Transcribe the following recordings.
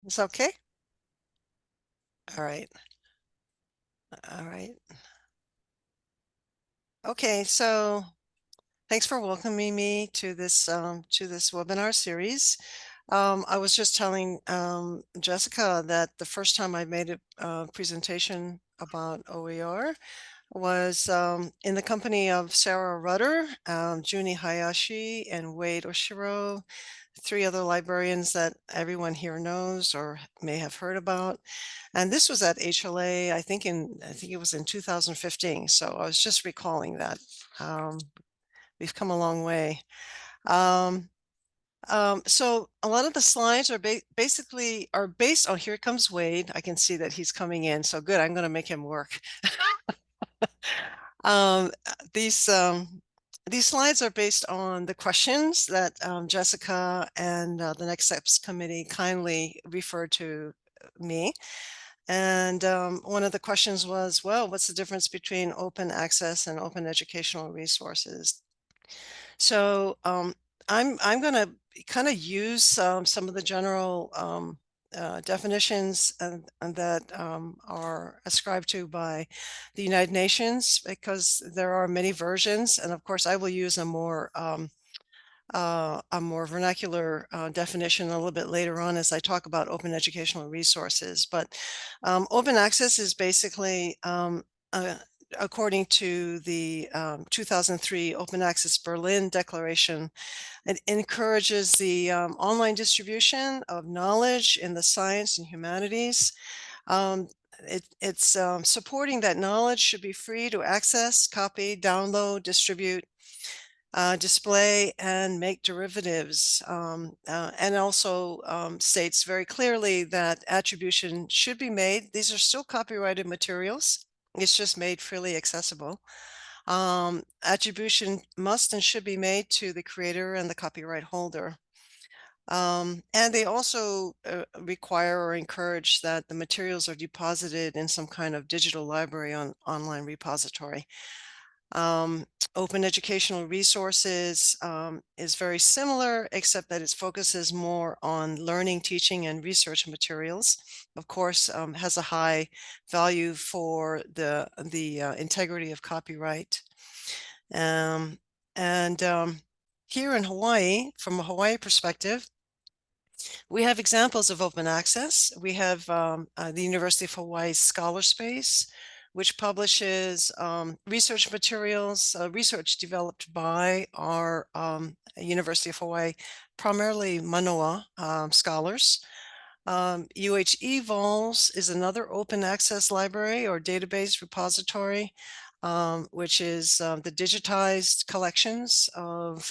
It's okay? All right. All right. Okay, so thanks for welcoming me to this webinar series. I was just telling Jessica that the first time I made a presentation about OER was in the company of Sarah Rudder, Juni Hayashi, and Wade Oshiro, three other librarians that everyone here knows or may have heard about. And this was at HLA, I think it was in 2015. So I was just recalling that. We've come a long way. So a lot of the slides are basically based on, here comes Wade. I can see that he's coming in. So good, I'm going to make him work. Um, these slides are based on the questions that Jessica and the Next Steps Committee kindly referred to me. And one of the questions was, well, what's the difference between open access and open educational resources? So I'm going to kind of use some of the general definitions that are ascribed to by the United Nations, because there are many versions. And of course, I will use a more vernacular definition a little bit later on as I talk about open educational resources. But open access is basically, according to the 2003 Open Access Berlin Declaration, it encourages the online distribution of knowledge in the science and humanities. It's supporting that knowledge should be free to access, copy, download, distribute, display, and make derivatives, and also states very clearly that attribution should be made. These are still copyrighted materials. It's just made freely accessible. Attribution must and should be made to the creator and the copyright holder. And they also require or encourage that the materials are deposited in some kind of digital library online repository. Open educational resources is very similar, except that its focus is more on learning, teaching, and research materials. Of course, has a high value for the integrity of copyright. Here in Hawaii, from a Hawaii perspective, we have examples of open access. We have the University of Hawaii Scholar Space, which publishes research materials, research developed by our University of Hawaii, primarily Manoa scholars. UH is another open access library or database repository, which is the digitized collections of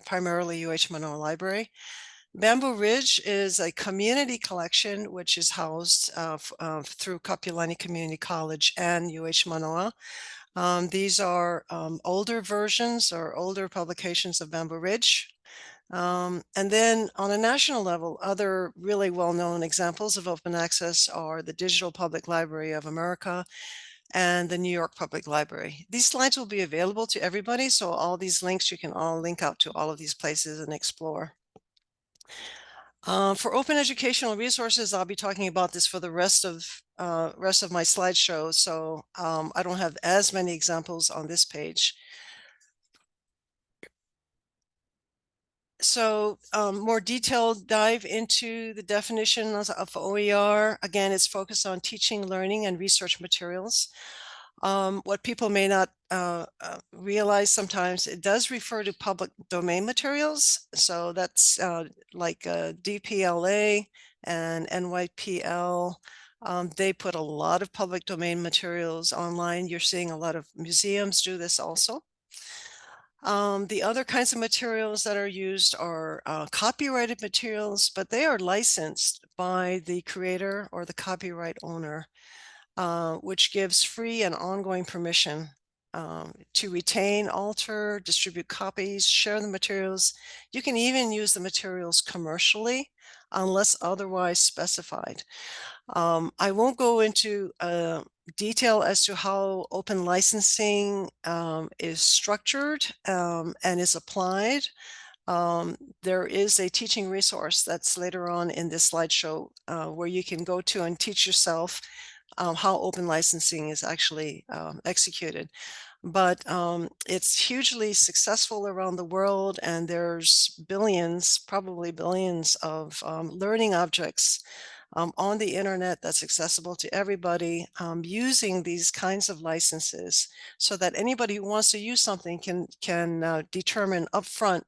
primarily UH Manoa Library. Bamboo Ridge is a community collection which is housed through Kapi Community College and UH Manoa. These are older versions or older publications of Bamboo Ridge. And then on a national level, other really well-known examples of open access are the Digital Public Library of America and the New York Public Library. These slides will be available to everybody, so all these links, you can all link out to all of these places and explore. For open educational resources, I'll be talking about this for the rest of my slideshow, so I don't have as many examples on this page. So more detailed dive into the definition of OER. Again, it's focused on teaching, learning, and research materials. What people may not realize sometimes, it does refer to public domain materials. So that's like DPLA and NYPL. They put a lot of public domain materials online. You're seeing a lot of museums do this also. The other kinds of materials that are used are copyrighted materials, but they are licensed by the creator or the copyright owner, which gives free and ongoing permission to retain, alter, distribute copies, share the materials. You can even use the materials commercially unless otherwise specified. I won't go into detail as to how open licensing is structured and is applied. There is a teaching resource that's later on in this slideshow where you can go to and teach yourself how open licensing is actually executed. But it's hugely successful around the world, and there's billions, probably billions of learning objects on the internet that's accessible to everybody using these kinds of licenses, so that anybody who wants to use something can determine upfront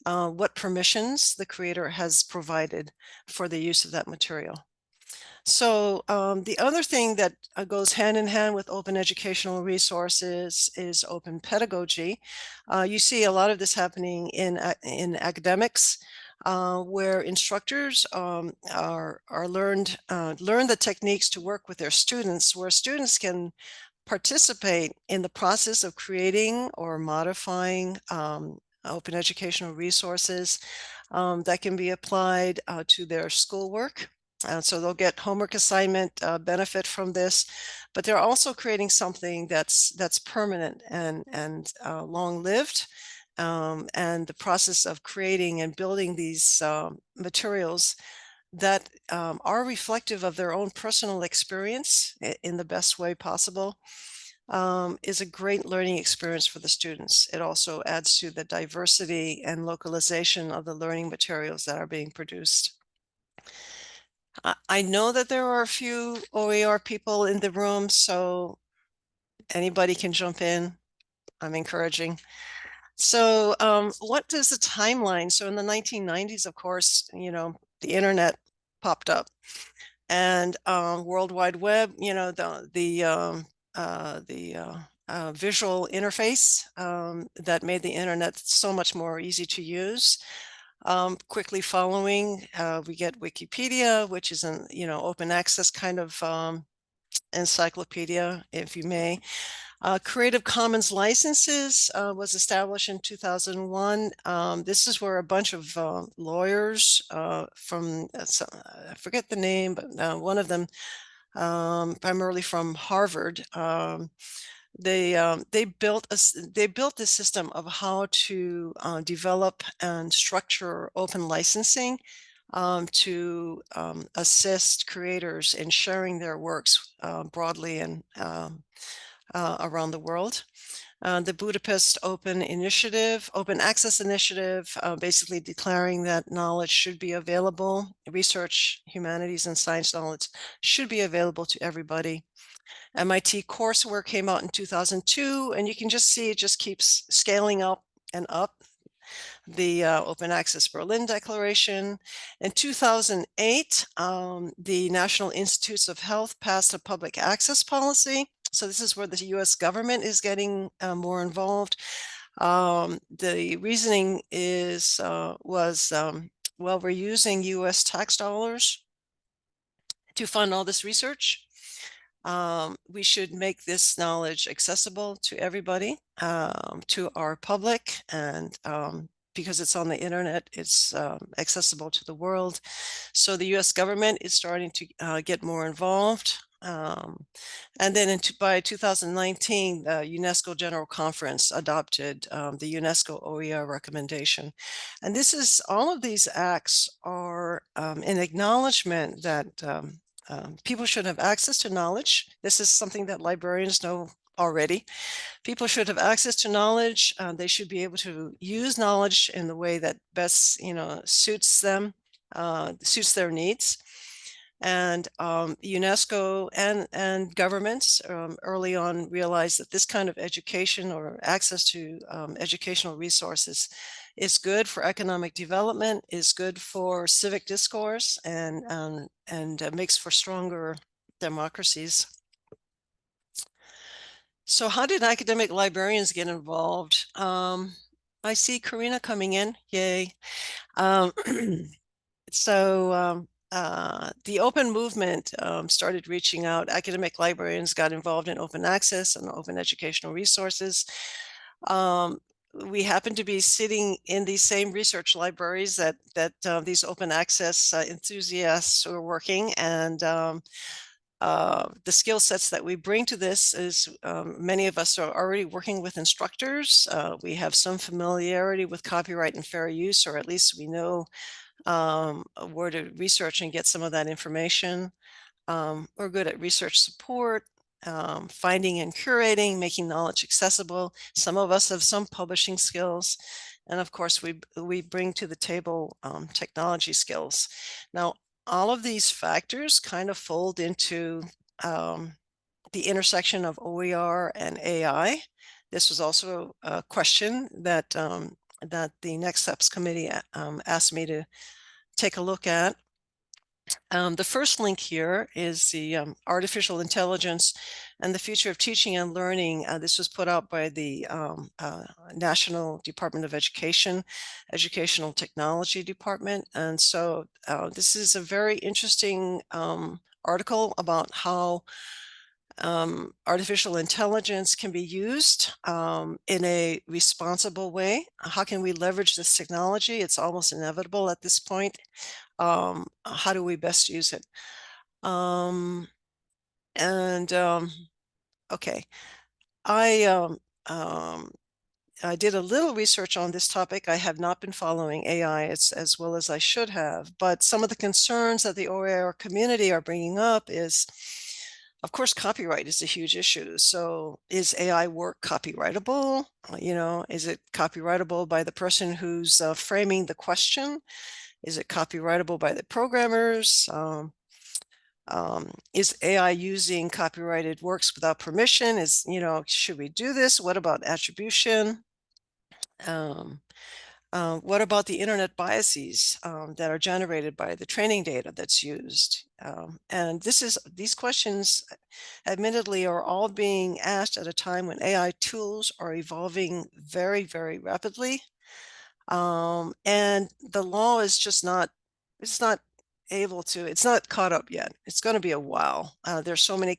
what permissions the creator has provided for the use of that material. So the other thing that goes hand in hand with open educational resources is open pedagogy. You see a lot of this happening in academics, where instructors learn the techniques to work with their students, where students can participate in the process of creating or modifying open educational resources that can be applied to their schoolwork. So they'll get homework assignment benefit from this, but they're also creating something that's permanent and long-lived. And the process of creating and building these materials that are reflective of their own personal experience in the best way possible is a great learning experience for the students. It also adds to the diversity and localization of the learning materials that are being produced. I know that there are a few OER people in the room, so anybody can jump in. I'm encouraging. So what does the timeline? So in the 1990s, of course, the internet popped up, and World Wide Web, the visual interface that made the internet so much more easy to use. Quickly following, we get Wikipedia, which is an open access kind of encyclopedia, if you may. Creative Commons licenses was established in 2001. This is where a bunch of lawyers from, I forget the name, but one of them, primarily from Harvard, they built this system of how to develop and structure open licensing to assist creators in sharing their works broadly and around the world. The Budapest Open Access Initiative, basically declaring that knowledge should be available, research, humanities, and science knowledge should be available to everybody. MIT courseware came out in 2002, and you can just see it just keeps scaling up and up. The Open Access Berlin Declaration. In 2008, the National Institutes of Health passed a public access policy. So this is where the US government is getting more involved. The reasoning was, well, we're using US tax dollars to fund all this research. We should make this knowledge accessible to everybody, to our public, and because it's on the internet, it's accessible to the world. So the US government is starting to get more involved. And then by 2019, the UNESCO General Conference adopted the UNESCO OER recommendation. And all of these acts are an acknowledgement that people should have access to knowledge. This is something that librarians know already. People should have access to knowledge. They should be able to use knowledge in the way that best, suits them, suits their needs. And UNESCO and governments early on realized that this kind of education or access to educational resources is good for economic development, is good for civic discourse, and makes for stronger democracies. So how did academic librarians get involved? I see Karina coming in, yay. So the open movement started reaching out. Academic librarians got involved in open access and open educational resources. We happen to be sitting in these same research libraries that these open access enthusiasts are working, and The skill sets that we bring to this is many of us are already working with instructors. We have some familiarity with copyright and fair use, or at least we know where to research and get some of that information. We're good at research support, finding and curating, making knowledge accessible. Some of us have some publishing skills. And of course, we bring to the table technology skills. Now, all of these factors kind of fold into the intersection of OER and AI. This was also a question that that the Next Steps Committee asked me to take a look at. The first link here is the artificial intelligence and the future of teaching and learning. This was put out by the National Department of Education, Educational Technology Department. And so this is a very interesting article about how artificial intelligence can be used in a responsible way. How can we leverage this technology? It's almost inevitable at this point. How do we best use it? Um, and okay, I I did a little research on this topic. I have not been following AI as well as I should have, but some of the concerns that the OER community are bringing up is, of course, copyright is a huge issue. So is AI work copyrightable? You know, is it copyrightable by the person who's framing the question? Is it copyrightable by the programmers? Is AI using copyrighted works without permission? Should we do this? What about attribution? What about the internet biases that are generated by the training data that's used? And these questions, admittedly, are all being asked at a time when AI tools are evolving very, very rapidly. And the law is just not, it's not it's not caught up yet. It's going to be a while. There's so many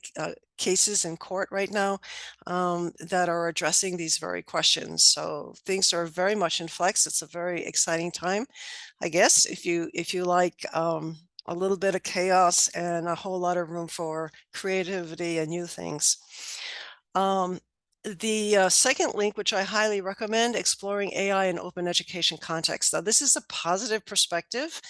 cases in court right now that are addressing these very questions. So things are very much in flux. It's a very exciting time, I guess, if you like a little bit of chaos and a whole lot of room for creativity and new things. The second link, which I highly recommend, exploring AI in open education context. Now, this is a positive perspective.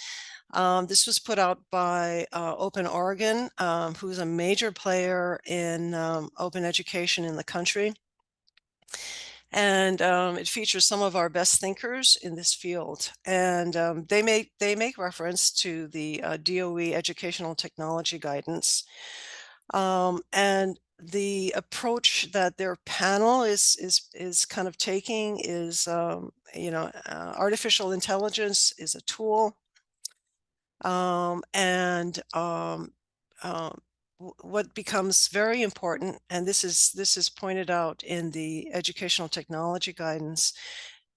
This was put out by Open Oregon, who's a major player in open education in the country. And it features some of our best thinkers in this field. And they make reference to the DOE Educational Technology Guidance. And the approach that their panel is kind of taking is, artificial intelligence is a tool, and what becomes very important, and this is pointed out in the educational technology guidance,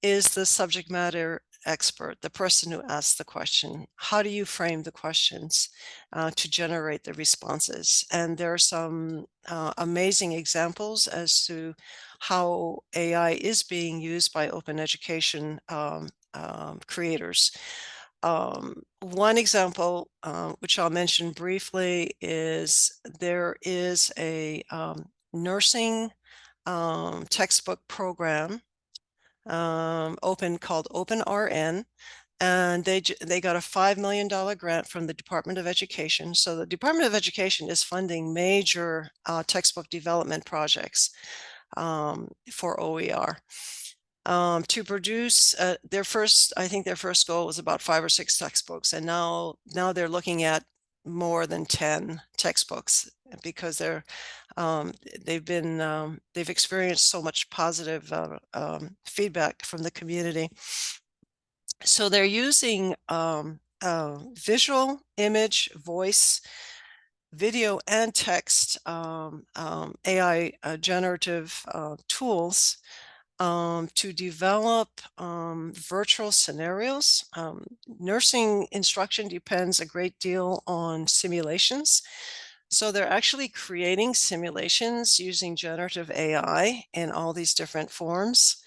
is the subject matter expert, the person who asks the question. How do you frame the questions to generate the responses? And there are some amazing examples as to how AI is being used by open education creators. One example, which I'll mention briefly, is there is a nursing textbook program called OpenRN, and they got a $5 million grant from the Department of Education. So the Department of Education is funding major textbook development projects for OER. To produce I think their first goal was about 5 or 6 textbooks, and now they're looking at more than 10 textbooks because they've experienced so much positive feedback from the community. So they're using visual, image, voice, video, and text AI generative tools to develop virtual scenarios. Nursing instruction depends a great deal on simulations. So they're actually creating simulations using generative AI in all these different forms.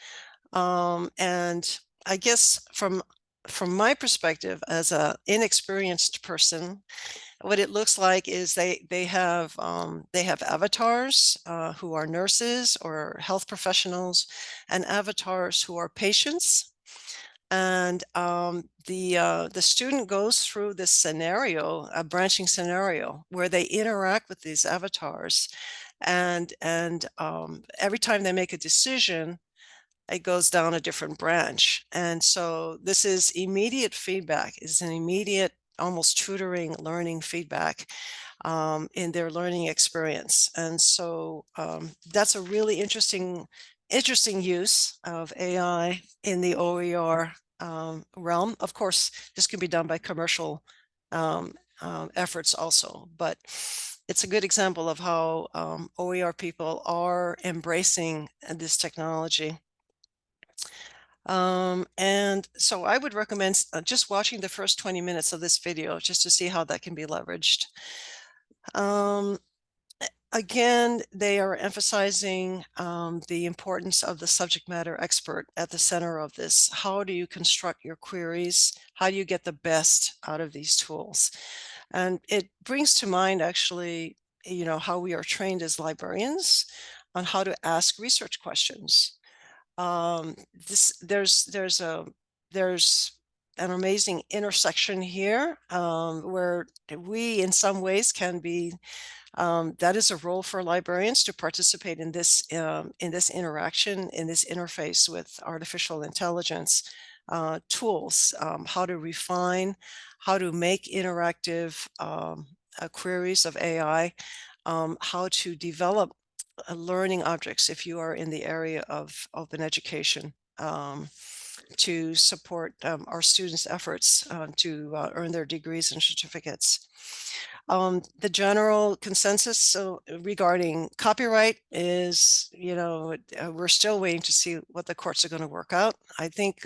And I guess from my perspective as an inexperienced person, what it looks like is they have avatars who are nurses or health professionals, and avatars who are patients. And the student goes through this scenario, a branching scenario, where they interact with these avatars, and every time they make a decision, it goes down a different branch. And so this is immediate feedback, is an immediate, almost tutoring, learning feedback in their learning experience. And so that's a really interesting use of AI in the OER realm. Of course, this can be done by commercial efforts also, but it's a good example of how OER people are embracing this technology. And so I would recommend just watching the first 20 minutes of this video just to see how that can be leveraged. Again, they are emphasizing the importance of the subject matter expert at the center of this. How do you construct your queries? How do you get the best out of these tools? And it brings to mind, actually, how we are trained as librarians on how to ask research questions. There's an amazing intersection here where we, in some ways, can be. That is a role for librarians to participate in this interaction, in this interface with artificial intelligence tools. How to refine, how to make interactive queries of AI, how to develop learning objects if you are in the area of open education, to support our students' efforts to earn their degrees and certificates. The general consensus regarding copyright is, we're still waiting to see what the courts are going to work out. I think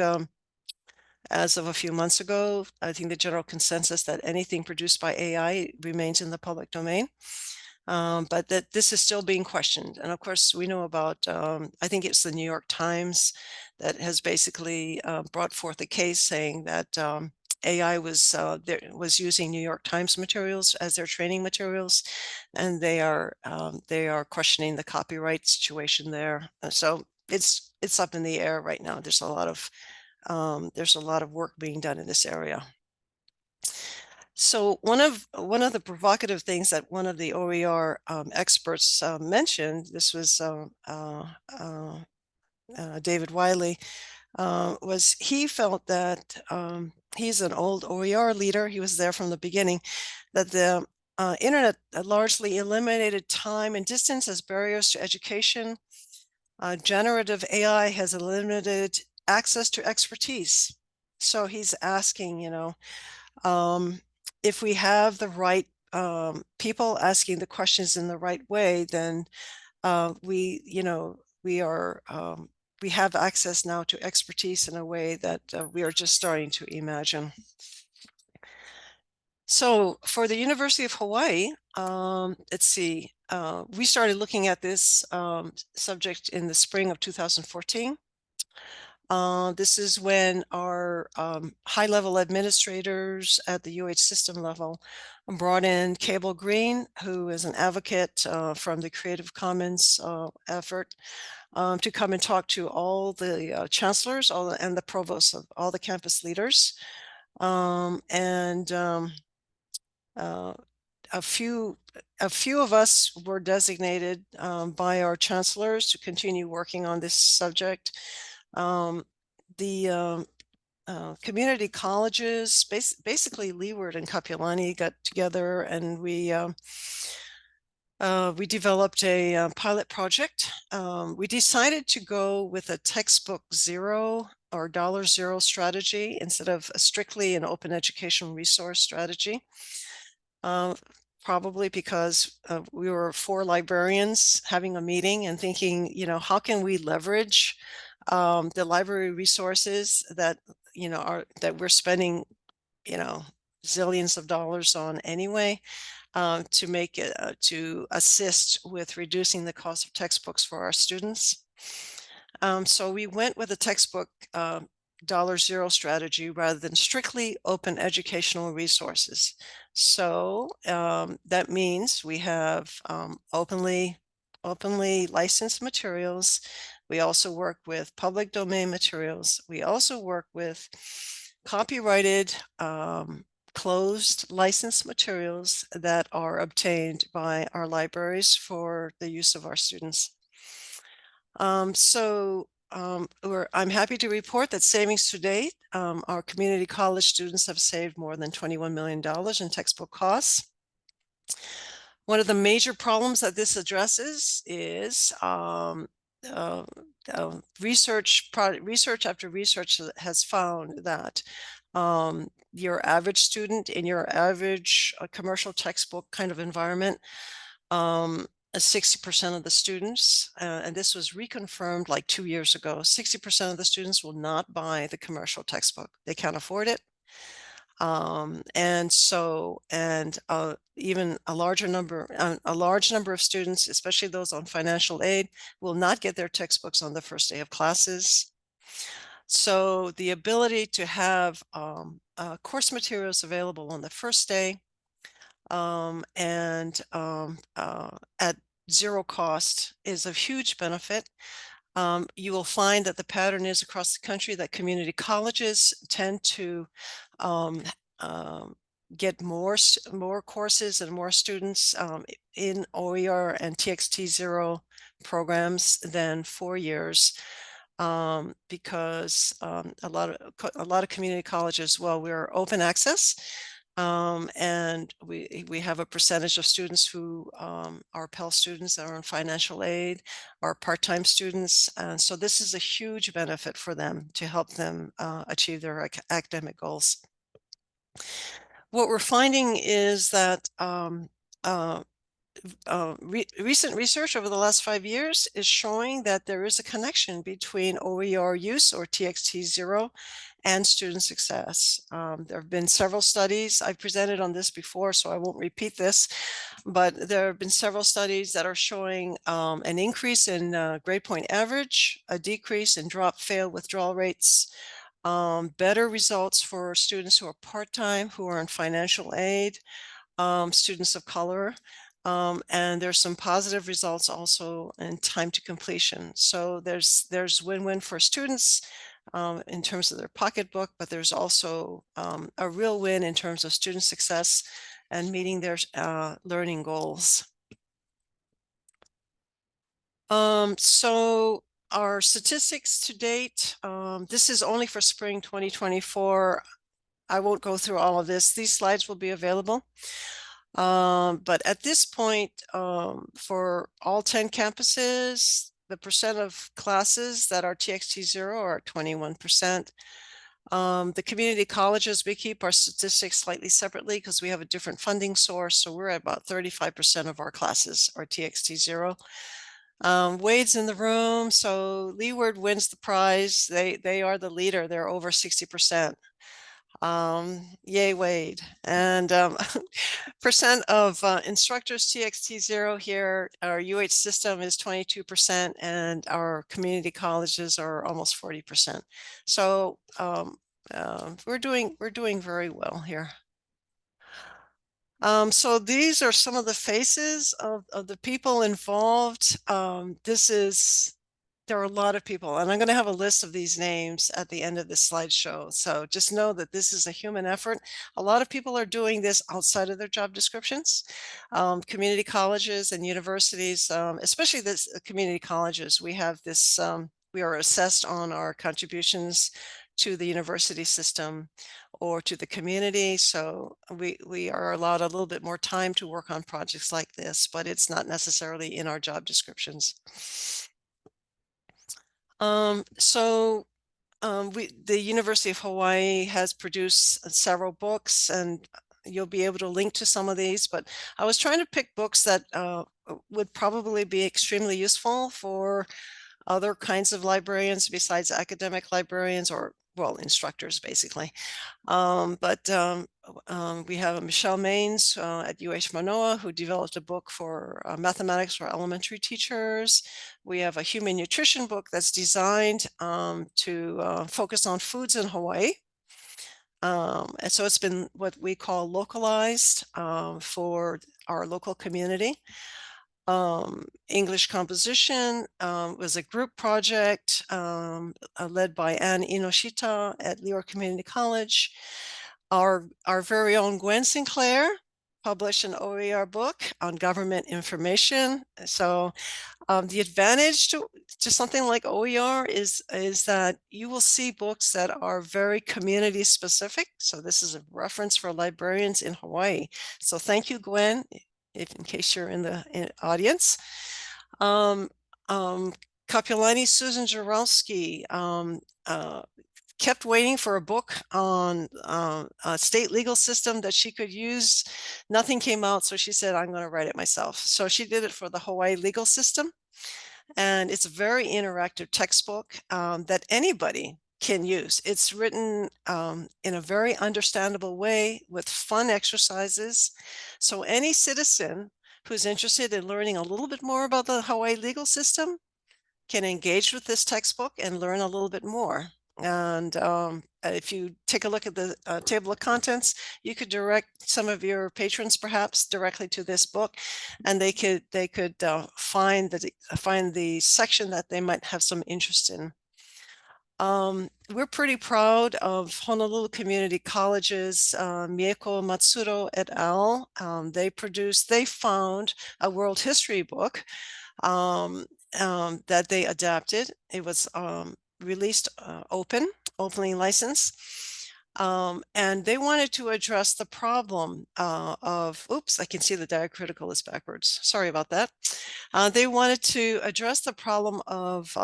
as of a few months ago, I think the general consensus that anything produced by AI remains in the public domain. But that this is still being questioned. And of course, we know about, I think it's the New York Times that has basically brought forth a case saying that AI was using New York Times materials as their training materials, and they are questioning the copyright situation there. So it's up in the air right now. There's a lot of work being done in this area. So one of the provocative things that one of the OER experts mentioned, this was David Wiley, was he felt that he's an old OER leader. He was there from the beginning. That the internet largely eliminated time and distance as barriers to education. Generative AI has eliminated access to expertise. So he's asking, if we have the right people asking the questions in the right way, then we have access now to expertise in a way that we are just starting to imagine. So for the University of Hawaii, let's see, we started looking at this subject in the spring of 2014. This is when our high-level administrators at the UH system level brought in Cable Green, who is an advocate from the Creative Commons effort, to come and talk to all the chancellors and the provosts of all the campus leaders. A few of us were designated by our chancellors to continue working on this subject. The community colleges, basically Leeward and Kapi got together, and we developed a pilot project. We decided to go with a textbook zero or $0 strategy instead of strictly an open education resource strategy. Probably because we were 4 librarians having a meeting and thinking, how can we leverage the library resources that that we're spending zillions of dollars on anyway, to make it to assist with reducing the cost of textbooks for our students. So we went with a textbook $0 strategy rather than strictly open educational resources. So that means we have openly licensed materials. We also work with public domain materials. We also work with copyrighted closed licensed materials that are obtained by our libraries for the use of our students. I'm happy to report that savings to date, our community college students have saved more than $21 million in textbook costs. One of the major problems that this addresses is research after research has found that your average student in your average commercial textbook kind of environment, 60% of the students, and this was reconfirmed like 2 years ago, 60% of the students will not buy the commercial textbook. They can't afford it. Even a large number of students, especially those on financial aid, will not get their textbooks on the first day of classes. So the ability to have course materials available on the first day at zero cost is of huge benefit. You will find that the pattern is across the country that community colleges tend to get more courses and more students in OER and TXT0 programs than 4 years. Because a lot of community colleges, well, we're open access, and we have a percentage of students who are Pell students that are on financial aid, are part-time students, and so this is a huge benefit for them to help them achieve their academic goals. What we're finding is that recent research over the last 5 years is showing that there is a connection between OER use, or TXT0, and student success. There have been several studies. I've presented on this before, so I won't repeat this, but there have been several studies that are showing an increase in grade point average, a decrease in drop, fail, withdrawal rates, better results for students who are part-time, who are on financial aid, students of color, and there's some positive results also in time to completion. So there's win-win for students in terms of their pocketbook, but there's also a real win in terms of student success and meeting their learning goals. So our statistics to date, this is only for spring 2024. I won't go through all of this. These slides will be available. But at this point, for all 10 campuses, the percent of classes that are TXT0 are at 21%. The community colleges, we keep our statistics slightly separately because we have a different funding source. So we're at about 35% of our classes are TXT0. Wade's in the room, so Leeward wins the prize. They are the leader. They're over 60%. Yay, Wade. And percent of instructors TXT0 here, our UH system is 22%, and our community colleges are almost 40%. So we're doing very well here. So these are some of the faces of the people involved. There are a lot of people, and I'm going to have a list of these names at the end of this slideshow. So just know that this is a human effort. A lot of people are doing this outside of their job descriptions. Community colleges and universities, especially this community colleges, we have this, we are assessed on our contributions to the university system or to the community. So we are allowed a little bit more time to work on projects like this, but it's not necessarily in our job descriptions. The University of Hawaii has produced several books, and you'll be able to link to some of these, but I was trying to pick books that would probably be extremely useful for other kinds of librarians besides academic librarians, or well, instructors basically. We have Michelle Maines at UH Manoa, who developed a book for mathematics for elementary teachers. We have a human nutrition book that's designed to focus on foods in Hawaii. And so it's been what we call localized for our local community. English composition was a group project led by Anne Inoshita at Leeward Community College. Our very own Gwen Sinclair published an OER book on government information. So the advantage to something like OER is that you will see books that are very community specific. So this is a reference for librarians in Hawaii. So thank you, Gwen, in case you're in the audience. Kapi Susan Jarowski kept waiting for a book on a state legal system that she could use. Nothing came out, so she said, I'm going to write it myself. So she did it for the Hawaii legal system. And it's a very interactive textbook that anybody can use. It's written in a very understandable way with fun exercises. So any citizen who's interested in learning a little bit more about the Hawaii legal system can engage with this textbook and learn a little bit more. And if you take a look at the table of contents, you could direct some of your patrons perhaps directly to this book, and they could find the section that they might have some interest in. We're pretty proud of Honolulu Community College's Mieko Matsuro et al. They found a world history book that they adapted. It was released openly licensed. And they wanted to address the problem of, oops, I can see the diacritical is backwards. Sorry about that. They wanted to address the problem of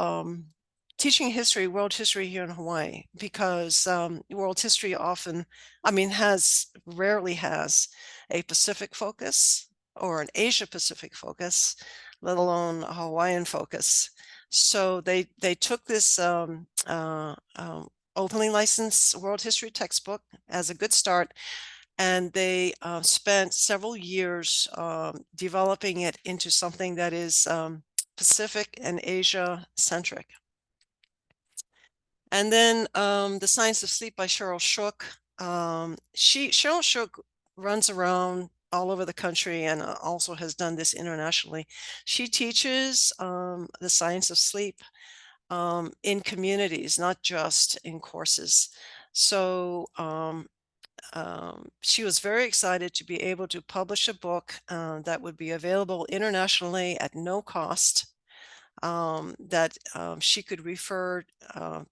teaching history, world history here in Hawaii, because world history rarely has a Pacific focus or an Asia Pacific focus, let alone a Hawaiian focus. So they took this openly licensed world history textbook as a good start, and they spent several years developing it into something that is Pacific and Asia centric. And then The Science of Sleep by Cheryl Shook. Cheryl Shook runs around all over the country and also has done this internationally. She teaches the science of sleep in communities, not just in courses. So she was very excited to be able to publish a book that would be available internationally at no cost, that she could refer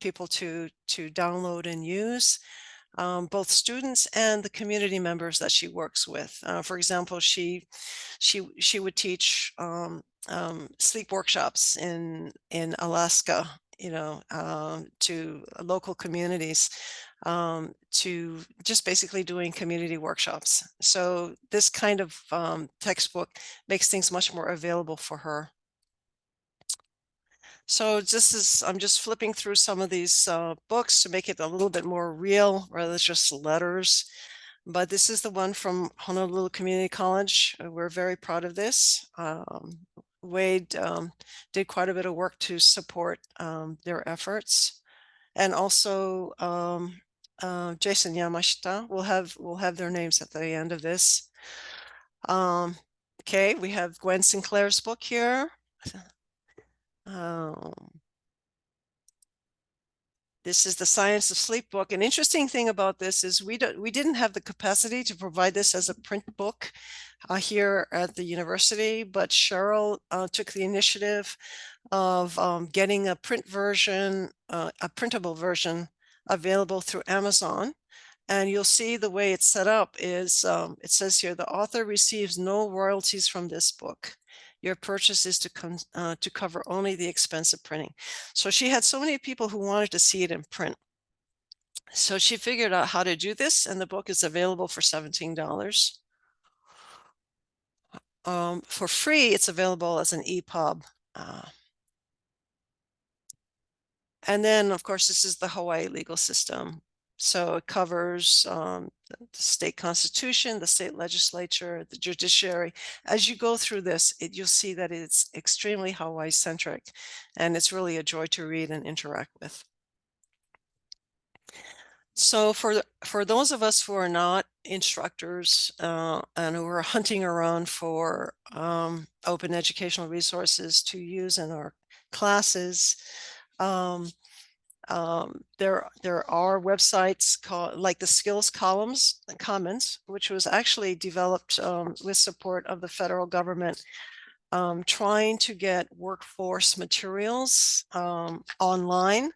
people to download and use, both students and the community members that she works with. For example, she would teach sleep workshops in Alaska, to local communities, to just basically doing community workshops. So this kind of textbook makes things much more available for her. So I'm just flipping through some of these books to make it a little bit more real rather than just letters. But this is the one from Honolulu Community College. We're very proud of this. Wade did quite a bit of work to support their efforts. And also Jason Yamashita, we'll have their names at the end of this. Okay, we have Gwen Sinclair's book here. This is the Science of Sleep book. An interesting thing about this is we didn't have the capacity to provide this as a print book here at the university, but Cheryl took the initiative of getting a print version, a printable version available through Amazon. And you'll see the way it's set up is, it says here, the author receives no royalties from this book. Your purchase is to cover only the expense of printing. So she had so many people who wanted to see it in print. So she figured out how to do this, and the book is available for $17. For free, it's available as an EPUB. And then, of course, this is the Hawaii legal system. So it covers the state constitution, the state legislature, the judiciary. As you go through this, you'll see that it's extremely Hawaii-centric, and it's really a joy to read and interact with. So for those of us who are not instructors and who are hunting around for open educational resources to use in our classes, there are websites called like the Skills Commons, which was actually developed with support of the federal government, trying to get workforce materials online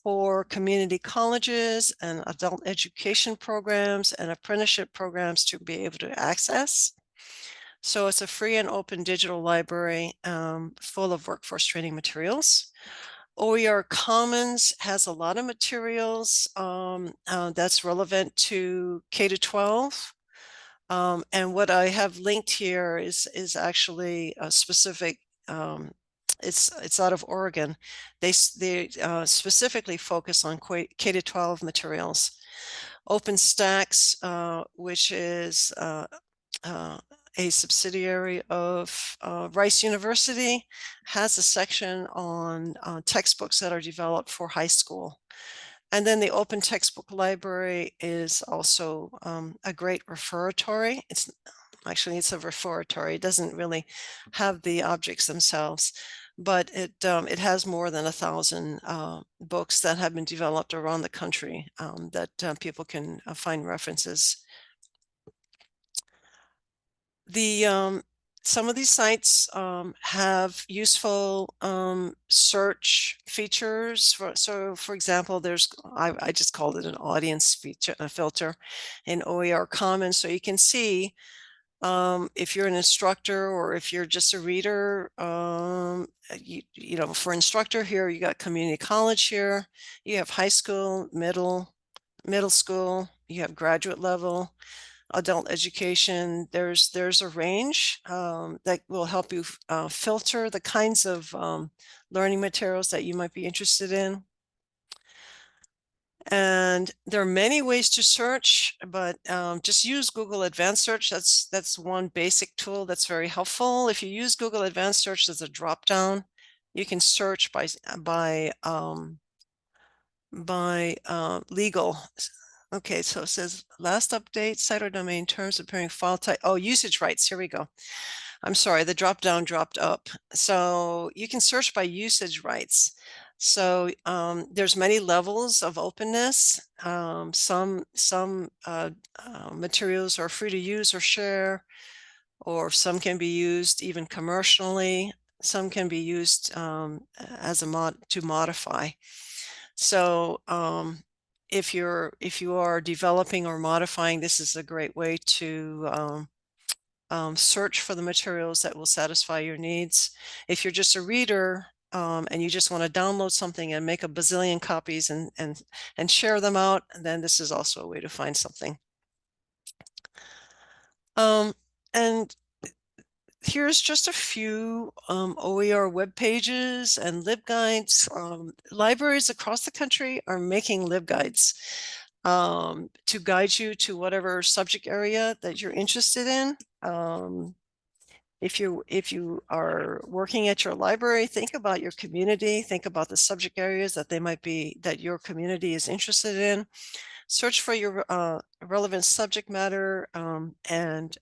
for community colleges and adult education programs and apprenticeship programs to be able to access. So it's a free and open digital library full of workforce training materials. OER Commons has a lot of materials that's relevant to K-12. And what I have linked here is actually a specific, it's out of Oregon. They specifically focus on K-12 materials. OpenStax, which is a subsidiary of Rice University, has a section on textbooks that are developed for high school. And then the Open Textbook Library is also a great referatory. It's a referatory. It doesn't really have the objects themselves, but it has more than 1,000 books that have been developed around the country that people can find references. Some of these sites have useful search features. For example, I just called it an audience feature, a filter in OER Commons. So you can see if you're an instructor or if you're just a reader, you know, for instructor here, you got community college here, you have high school, middle school, you have graduate level, adult education. There's a range that will help you filter the kinds of learning materials that you might be interested in. And there are many ways to search, but just use Google Advanced Search. That's one basic tool that's very helpful. If you use Google Advanced Search as a drop-down, you can search by legal. Okay, so it says last update, site or domain terms appearing file type. Oh, usage rights. Here we go. I'm sorry, the drop down dropped up. So you can search by usage rights. So there's many levels of openness. Some materials are free to use or share, or some can be used even commercially. Some can be used as to modify. So if you are developing or modifying, this is a great way to search for the materials that will satisfy your needs. If you're just a reader and you just want to download something and make a bazillion copies and share them out, then this is also a way to find something. And here's just a few OER web pages and LibGuides. Libraries across the country are making LibGuides to guide you to whatever subject area that you're interested in. If you are working at your library, think about your community, think about the subject areas that your community is interested in. Search for your relevant subject matter and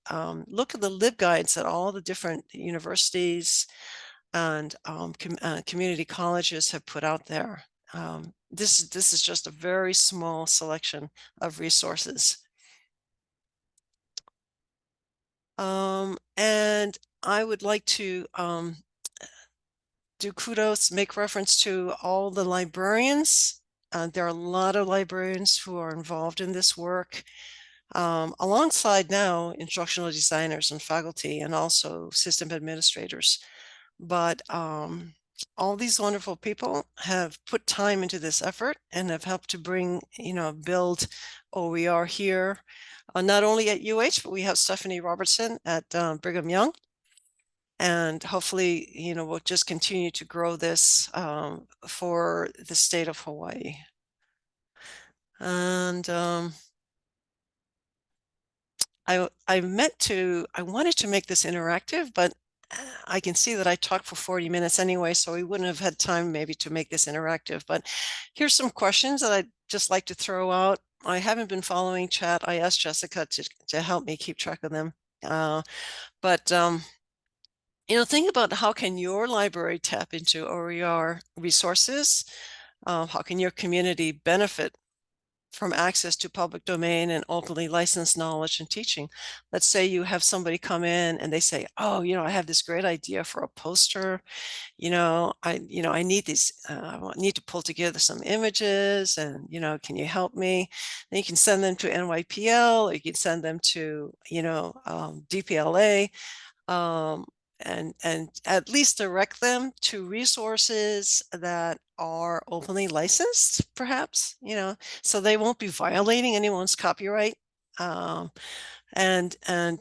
look at the LibGuides that all the different universities and community colleges have put out there. This is just a very small selection of resources. And I would like to do kudos, make reference to all the librarians. There are a lot of librarians who are involved in this work, alongside now instructional designers and faculty and also system administrators. But all these wonderful people have put time into this effort and have helped to build OER here, not only at UH, but we have Stephanie Robertson at Brigham Young. and hopefully, we'll just continue to grow this for the state of Hawaii. And I wanted to make this interactive, but I can see that I talked for 40 minutes anyway, so we wouldn't have had time maybe to make this interactive. But here's some questions that I'd just like to throw out. I haven't been following chat. I asked Jessica to help me keep track of them. But think about how can your library tap into OER resources? How can your community benefit from access to public domain and openly licensed knowledge and teaching? Let's say you have somebody come in and they say, oh, I have this great idea for a poster. I need these, I need to pull together some images and, can you help me? Then you can send them to NYPL, or you can send them to, DPLA, and at least direct them to resources that are openly licensed, perhaps, so they won't be violating anyone's copyright, and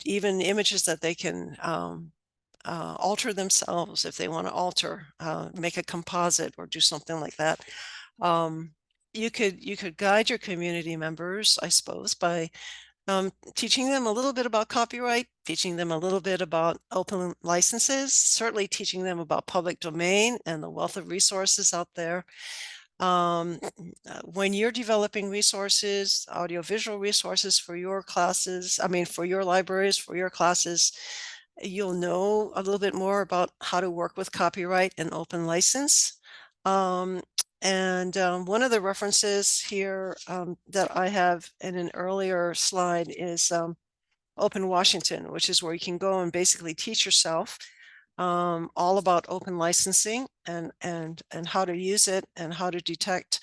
even images that they can alter themselves if they want to alter, make a composite or do something like that. You could guide your community members, I suppose, by teaching them a little bit about copyright, teaching them a little bit about open licenses, certainly teaching them about public domain and the wealth of resources out there. When you're developing resources, audiovisual resources for your classes, for your libraries, for your classes, you'll know a little bit more about how to work with copyright and open license. And one of the references here that I have in an earlier slide is Open Washington, which is where you can go and basically teach yourself all about open licensing and how to use it and how to detect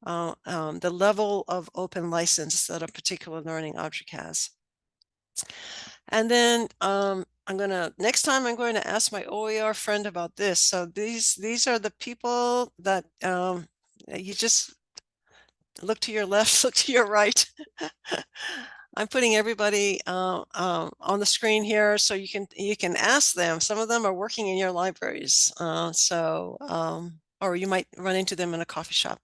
the level of open license that a particular learning object has. And then next time I'm going to ask my OER friend about this. So these are the people that you just look to your left, look to your right. I'm putting everybody on the screen here so you can ask them. Some of them are working in your libraries, or you might run into them in a coffee shop.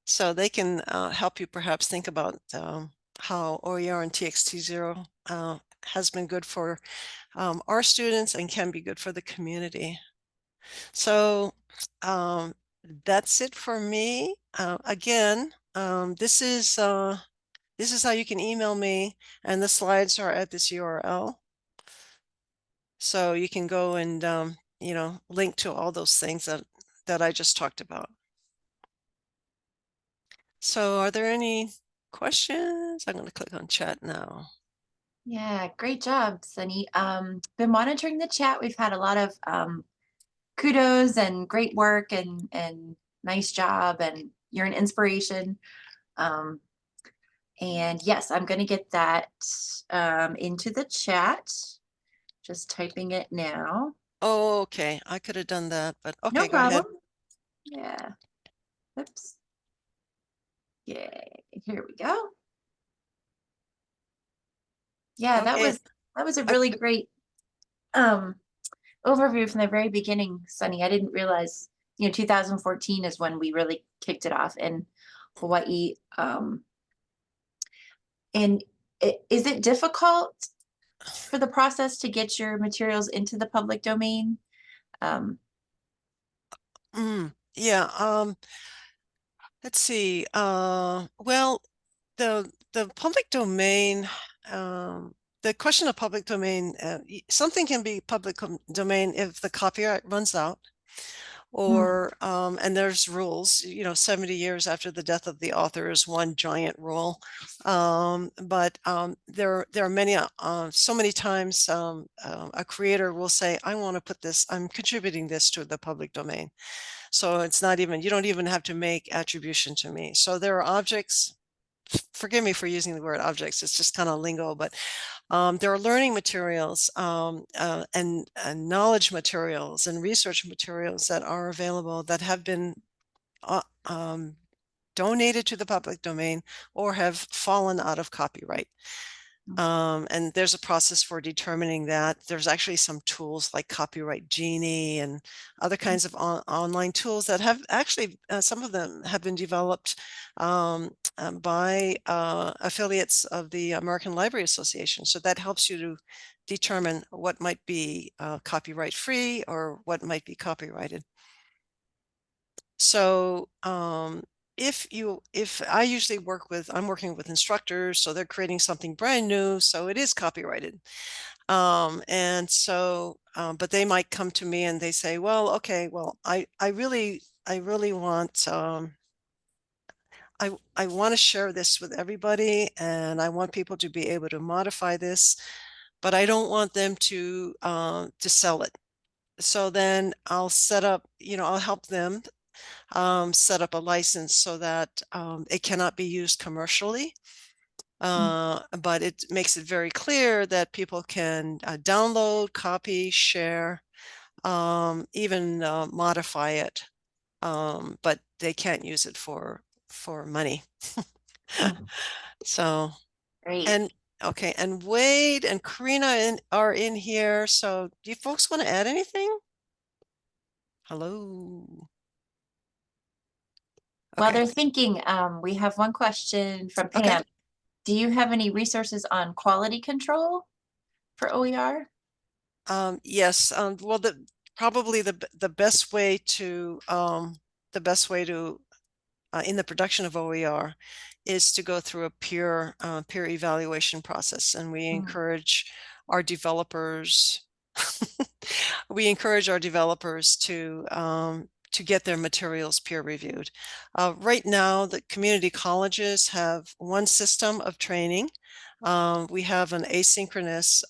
So they can help you perhaps think about how OER and TXT0 has been good for our students and can be good for the community. So that's it for me. Again, this is how you can email me, and the slides are at this URL. So you can go and link to all those things that I just talked about. So are there any questions? I'm going to click on chat now. Yeah, great job, Sunny. Been monitoring the chat. We've had a lot of kudos and great work and nice job, and you're an inspiration. And yes, I'm going to get that into the chat. Just typing it now. Oh, okay. I could have done that, but okay, No go ahead. problem. Yeah. Oops. Yay. Here we go. Yeah, that Okay. was a really great overview from the very beginning, Sunny. I didn't realize, 2014 is when we really kicked it off in Hawaii. And is it difficult for the process to get your materials into the public domain? Yeah. Let's see. Well, the public domain, the question of public domain, something can be public domain if the copyright runs out, or and there's rules. 70 years after the death of the author is one giant rule. But there are many. So many times, a creator will say, "I want to put this. I'm contributing this to the public domain." So it's not even, you don't even have to make attribution to me. So there are objects, forgive me for using the word objects, it's just kind of lingo, but there are learning materials and knowledge materials and research materials that are available that have been donated to the public domain or have fallen out of copyright. And there's a process for determining that. There's actually some tools like Copyright Genie and other kinds of online tools that have actually, some of them have been developed by affiliates of the American Library Association. So that helps you to determine what might be copyright free or what might be copyrighted. So if I usually I'm working with instructors, so they're creating something brand new, so it is copyrighted. And so, but they might come to me and they say, well, okay, well, I really want, I want to share this with everybody and I want people to be able to modify this, but I don't want them to sell it. So then I'll set up, I'll help them set up a license so that it cannot be used commercially. But it makes it very clear that people can download, copy, share, even modify it, but they can't use it for money. So, Great. and okay, and Wade and Karina are in here. So, do you folks want to add anything? Hello. While Okay. they're thinking, we have one question from Okay. Pam. Do you have any resources on quality control for OER? Yes. Well, probably the best way to in the production of OER is to go through a peer evaluation process, and we Mm. encourage our developers we encourage our developers to get their materials peer reviewed. Right now, the community colleges have one system of training. We have an asynchronous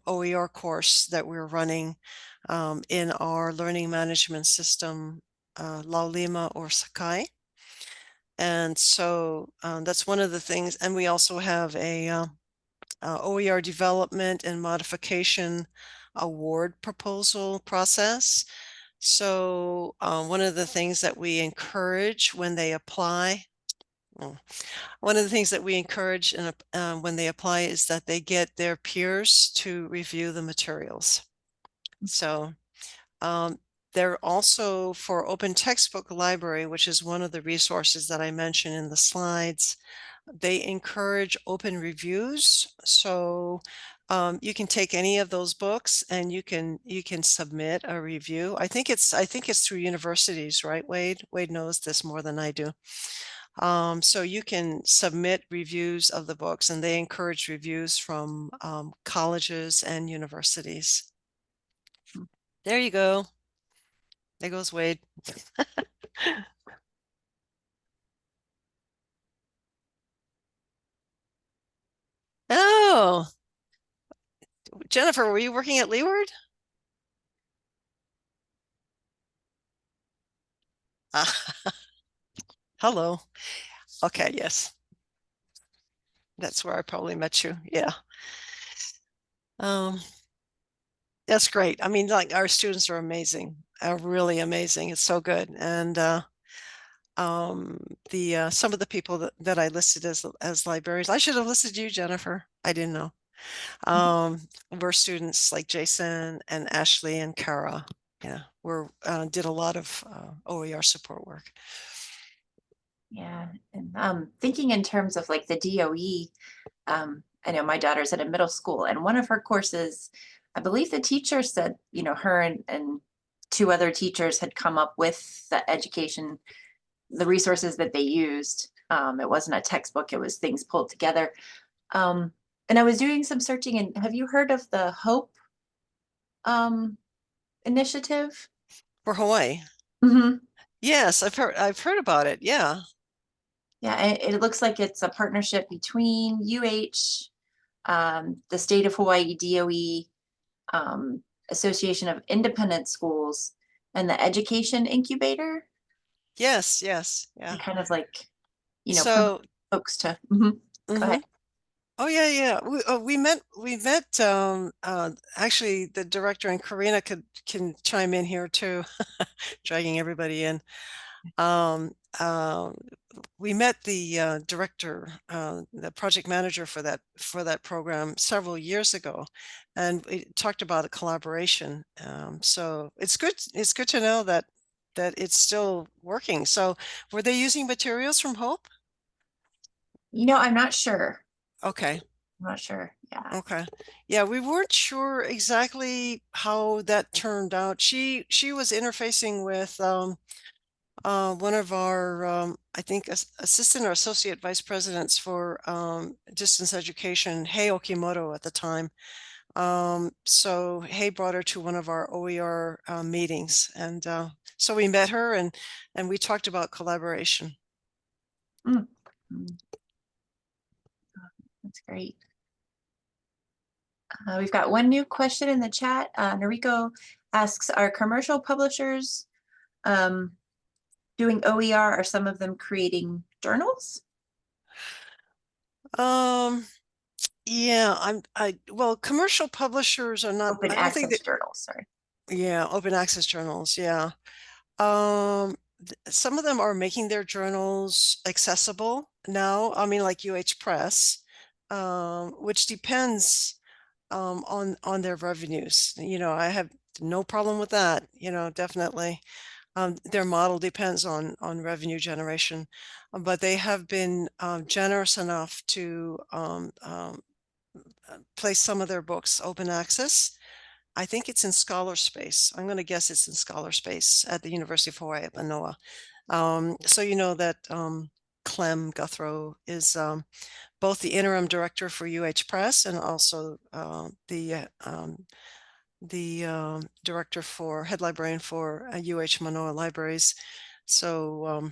OER course that we're running in our learning management system, Laulima or Sakai. And so that's one of the things. And we also have a OER development and modification award proposal process. So one of the things that we encourage when they apply, one of the things that we encourage when they apply is that they get their peers to review the materials. So they're also for Open Textbook Library, which is one of the resources that I mentioned in the slides. They encourage open reviews. So you can take any of those books and you can submit a review. I think it's through universities, right, Wade? Wade knows this more than I do. So you can submit reviews of the books, and they encourage reviews from colleges and universities. There you go. There goes Wade. Oh, Jennifer, were you working at Leeward? Hello. Okay, yes. That's where I probably met you. Yeah. Um, that's great. I mean, like our students are amazing, are really amazing. It's so good. And the some of the people that I listed as librarians, I should have listed you, Jennifer. I didn't know. Were students like Jason and Ashley and Kara. Yeah, did a lot of OER support work. Yeah, and thinking in terms of like the DOE, I know my daughter's at a middle school, and one of her courses, I believe the teacher said, her and two other teachers had come up with the education, the resources that they used. It wasn't a textbook; it was things pulled together. And I was doing some searching, and have you heard of the Hope initiative? For Hawaii. Mm-hmm. Yes, I've heard about it. Yeah. Yeah, it looks like it's a partnership between UH, the state of Hawaii, DOE, Association of Independent Schools, and the Education Incubator. Yes, yes, To yeah. kind of like, promote So, folks to. Mhm. Go mhm. ahead. Oh yeah, yeah. We met actually the director, and Karina can chime in here too, dragging everybody in. Um, we met the director, the project manager for that program several years ago, and we talked about a collaboration. So it's good. It's good to know that it's still working. So were they using materials from Hope? I'm not sure. Okay. I'm not sure. Yeah. Okay. Yeah, we weren't sure exactly how that turned out. She was interfacing with one of our I think assistant or associate vice presidents for distance education, Hei Okimoto at the time. So Hay brought her to one of our OER meetings, and so we met her and we talked about collaboration. Mm. Mm. That's great. We've got one new question in the chat. Noriko asks, are commercial publishers um, doing OER? Are some of them creating journals? Yeah, well, commercial publishers are not, Open I don't think access that, journals, sorry. yeah, open access journals, yeah. Some of them are making their journals accessible now. I mean, like UH Press, which depends on their revenues. I have no problem with that. Definitely. Their model depends on revenue generation, but they have been generous enough to place some of their books open access. I think it's in Scholar Space. I'm going to guess it's in Scholar Space at the University of Hawaii at Manoa. So you know that Clem Guthrow is both the interim director for UH Press and also the director for head librarian for UH Manoa Libraries. So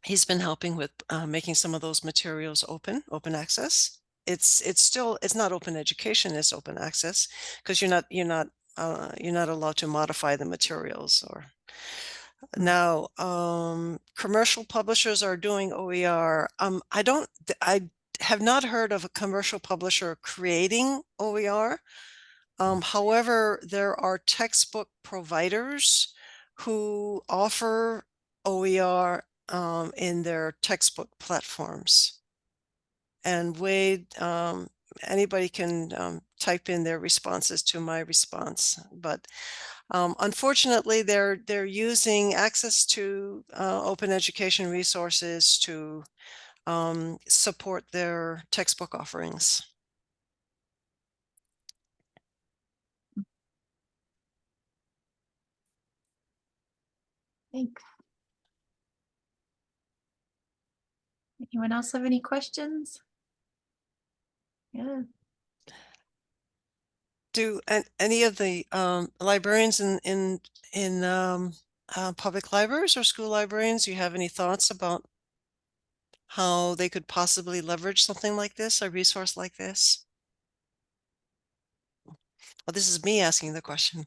he's been helping with making some of those materials open access. It's not open education, it's open access, because you're not allowed to modify the materials. Or Hmm. now commercial publishers are doing OER. I have not heard of a commercial publisher creating OER. However, there are textbook providers who offer OER in their textbook platforms. And Wade, anybody can type in their responses to my response, but unfortunately, they're using access to open education resources to support their textbook offerings. Thanks. Anyone else have any questions? Yeah. Do any of the librarians in public libraries or school librarians, do you have any thoughts about how they could possibly leverage something like this, a resource like this? Well, this is me asking the question.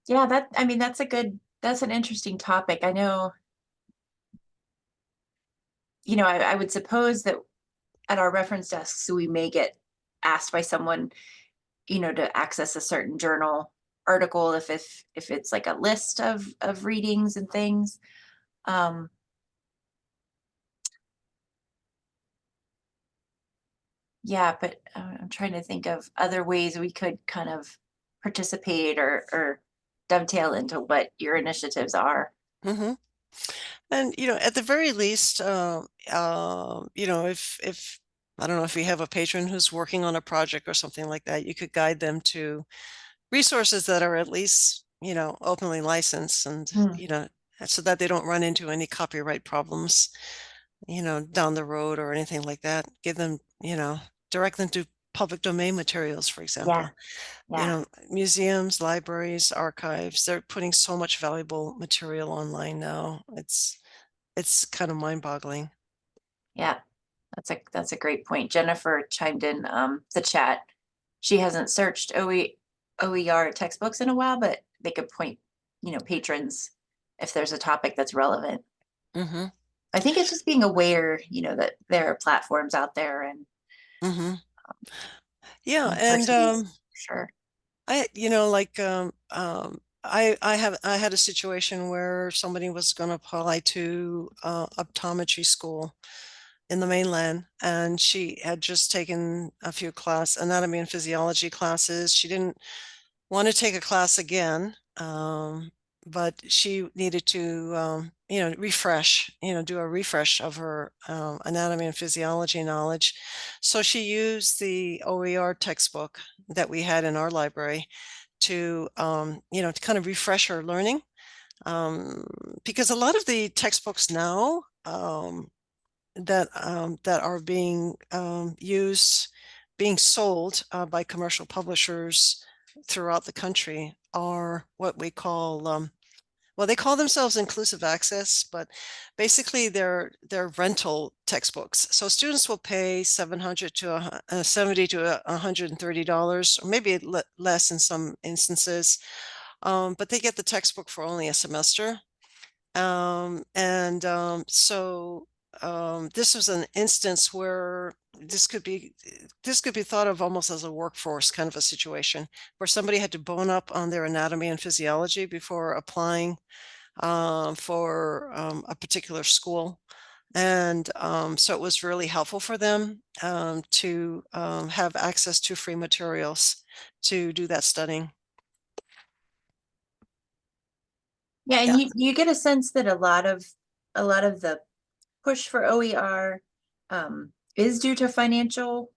Yeah, that's an interesting topic. I know, I would suppose that at our reference desks, we may get asked by someone, to access a certain journal article if it's like a list of readings and things. Um, yeah, but I'm trying to think of other ways we could kind of participate or dovetail into what your initiatives are. Hmm. And at the very least, if I don't know if you have a patron who's working on a project or something like that, you could guide them to resources that are at least openly licensed, and Hmm. so that they don't run into any copyright problems down the road or anything like that. Give them, direct them to public domain materials, for Yeah, example. yeah, Museums, libraries, archives, they're putting so much valuable material online now. It's kind of mind-boggling. yeah. That's a great point. Jennifer chimed in the chat. She hasn't searched OER textbooks in a while, but they could point, patrons if there's a topic that's relevant. Hmm. I think it's just being aware, that there are platforms out there and Hmm. Yeah, and universities, sure. I had a situation where somebody was going to apply to optometry school in the mainland, and she had just taken a few anatomy and physiology classes. She didn't want to take a class again, but she needed to, refresh, do a refresh of her anatomy and physiology knowledge. So she used the OER textbook that we had in our library to, to kind of refresh her learning. Because a lot of the textbooks now that are being sold by commercial publishers throughout the country are what we call well, they call themselves inclusive access, but basically they're rental textbooks. So students will pay 700 to 70 to $130, or maybe less in some instances, but they get the textbook for only a semester. This was an instance where this could be thought of almost as a workforce kind of a situation where somebody had to bone up on their anatomy and physiology before applying for a particular school. And so it was really helpful for them to have access to free materials to do that studying. Yeah, and Yeah. you get a sense that a lot of the push for OER is due to financial,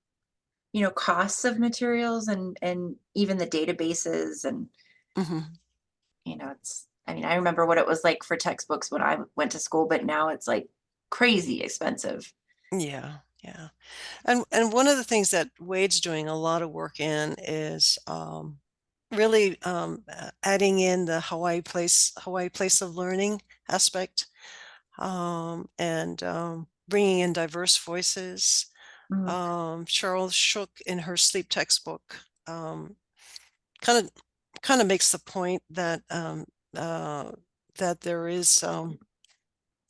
costs of materials and even the databases and Mhm. it's, I mean, I remember what it was like for textbooks when I went to school, but now it's like crazy expensive. Yeah, yeah. And one of the things that Wade's doing a lot of work in is really adding in the Hawaii place of learning aspect, and bringing in diverse voices. Mm. Charles Shook in her sleep textbook kind of kind of makes the point that uh, that there is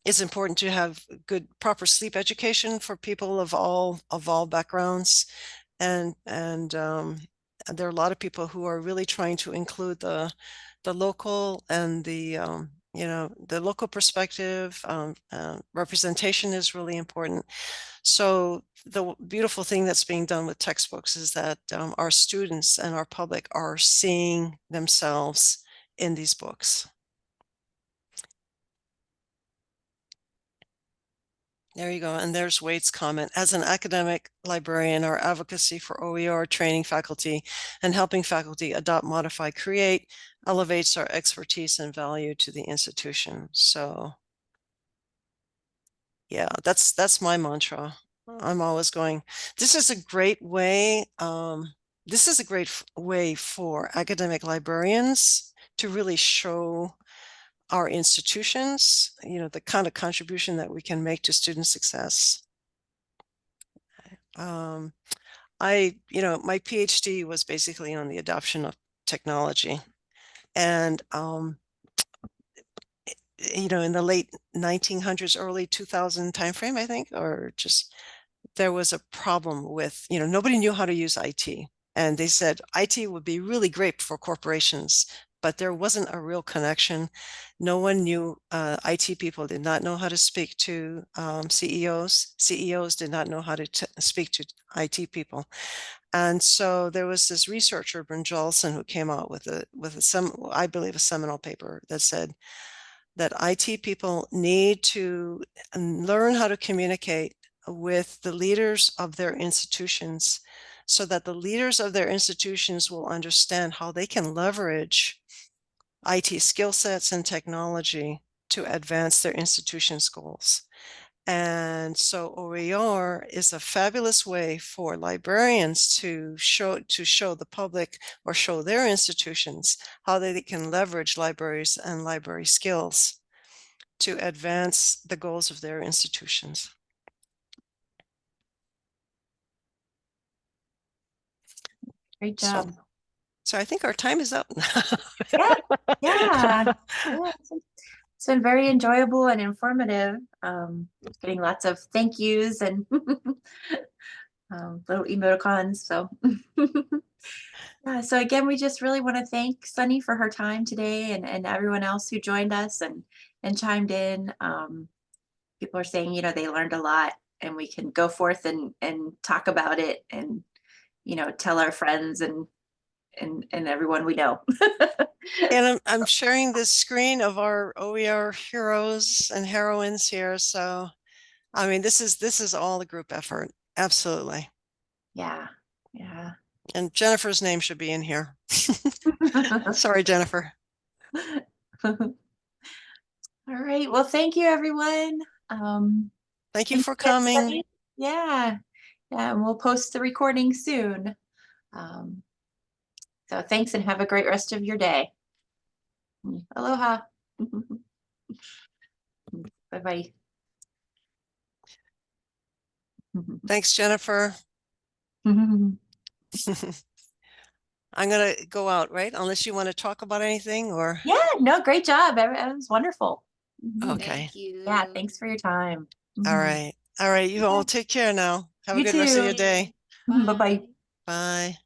it's important to have good proper sleep education for people of all backgrounds, and there are a lot of people who are really trying to include the local and the local perspective. Representation is really important. So the beautiful thing that's being done with textbooks is that our students and our public are seeing themselves in these books. There you go. And there's Wade's comment. As an academic librarian, our advocacy for OER training faculty and helping faculty adopt, modify, create elevates our expertise and value to the institution. So yeah, that's my mantra. I'm always going, this is a great way. This is a great way for academic librarians to really show our institutions, the kind of contribution that we can make to student success. Um, my PhD was basically on the adoption of technology. And, in the late 1900s, early 2000 timeframe, I think, or just there was a problem with, nobody knew how to use IT. And they said IT would be really great for corporations, but there wasn't a real connection. No one knew, IT people did not know how to speak to CEOs. CEOs did not know how to speak to IT people. And so there was this researcher, Bryn Jolson, who came out with I believe, a seminal paper that said that IT people need to learn how to communicate with the leaders of their institutions so that the leaders of their institutions will understand how they can leverage IT skill sets and technology to advance their institution's goals. And so OER is a fabulous way for librarians to show the public or show their institutions how they can leverage libraries and library skills to advance the goals of their institutions. Great So, job. so I think our time is up. Yeah, yeah, yeah. It's been very enjoyable and informative. Getting lots of thank yous and little emoticons. So So again, we just really want to thank Sunny for her time today and everyone else who joined us and chimed in. People are saying, they learned a lot and we can go forth and talk about it and, tell our friends and everyone we know. And I'm sharing this screen of our OER heroes and heroines here. So, I mean, this is all a group effort. Absolutely. Yeah. Yeah. And Jennifer's name should be in here. Sorry, Jennifer. All right. Well, thank you, everyone. Thank you Thank for you again, coming. Sunny. Yeah. Yeah. And we'll post the recording soon. Um, so thanks and have a great rest of your day. Aloha. Bye-bye. Thanks, Jennifer. I'm gonna go out, right? Unless you want to talk about anything or Yeah, no, great job. That was wonderful. okay. Thank you. Yeah, thanks for your time. All right. All right. You all take care now. Have a You good rest of too. your day. Bye. Bye-bye. Bye.